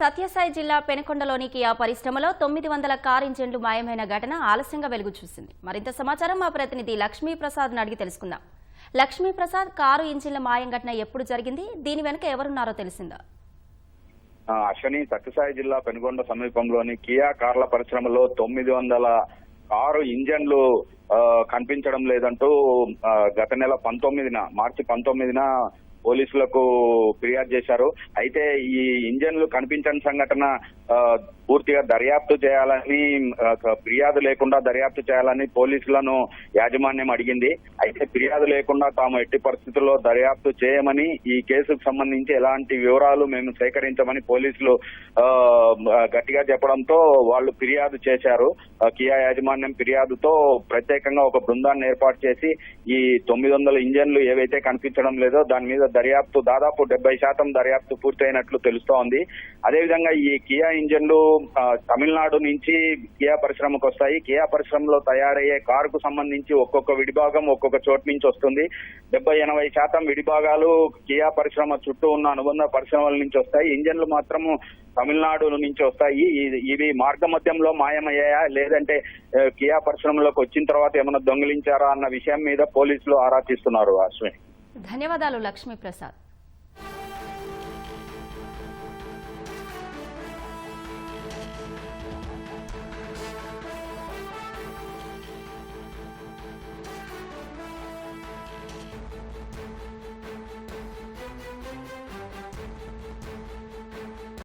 సత్యసాయి జిల్లా పెనుకొండలోని కియా పరిశ్రమలో 900 కార్ ఇంజన్లు మాయమైన ఘటన ఆలస్యంగా వెలుగు చూసింది. మరింత సమాచారం మా ప్రతినిధి లక్ష్మీప్రసాద్ అడిగి తెలుసుకుందాం. లక్ష్మీప్రసాద్, కారు ఇంజిన్ల మాయం ఘటన ఎప్పుడు జరిగింది? దీని వెనుక ఎవరున్నారో తెలిసిందా? అశ్వని, సత్యసాయి జిల్లా పెనుకొండ సమీపంలోని కియా కార్ల పరిశ్రమలో 900 కారు ఇంజన్లు కనిపించడం లేదంటూ గత నెల మార్చి 19న పోలీసులకు ఫిర్యాదు చేశారు. అయితే ఈ ఇంజన్లు కనిపించని సంఘటన పూర్తిగా దర్యాప్తు చేయాలని, ఫిర్యాదు లేకుండా దర్యాప్తు చేయాలని పోలీసులను యాజమాన్యం అడిగింది. అయితే ఫిర్యాదు లేకుండా తాము ఎట్టి పరిస్థితుల్లో దర్యాప్తు చేయమని, ఈ కేసుకు సంబంధించి ఎలాంటి వివరాలు మేము సేకరించమని పోలీసులు గట్టిగా చెప్పడంతో వాళ్ళు ఫిర్యాదు చేశారు. కియా యాజమాన్యం ఫిర్యాదుతో ప్రత్యేకంగా ఒక బృందాన్ని ఏర్పాటు చేసి ఈ 900 ఇంజన్లు ఏవైతే కనిపించడం లేదో దాని మీద దర్యాప్తు దాదాపు 70% దర్యాప్తు పూర్తయినట్లు తెలుస్తోంది. అదేవిధంగా ఈ కియా ఇంజన్లు తమిళనాడు నుంచి కియా పరిశ్రమకు వస్తాయి. కియా పరిశ్రమలో తయారయ్యే కారుకు సంబంధించి ఒక్కొక్క విడిభాగం ఒక్కొక్క చోటు నుంచి వస్తుంది. 70-80% విడిభాగాలు కియా పరిశ్రమ చుట్టూ ఉన్న అనుబంధ పరిశ్రమల నుంచి వస్తాయి. ఇంజన్లు మాత్రము తమిళనాడు నుంచి వస్తాయి. ఇవి మార్గ మధ్యంలో మాయమయ్యాయా, లేదంటే కియా పరిశ్రమలోకి వచ్చిన తర్వాత ఏమైనా దొంగిలించారా అన్న విషయం మీద పోలీసులు ఆరా తీస్తున్నారు. అశ్విని, ధన్యవాదాలు లక్ష్మీప్రసాద్.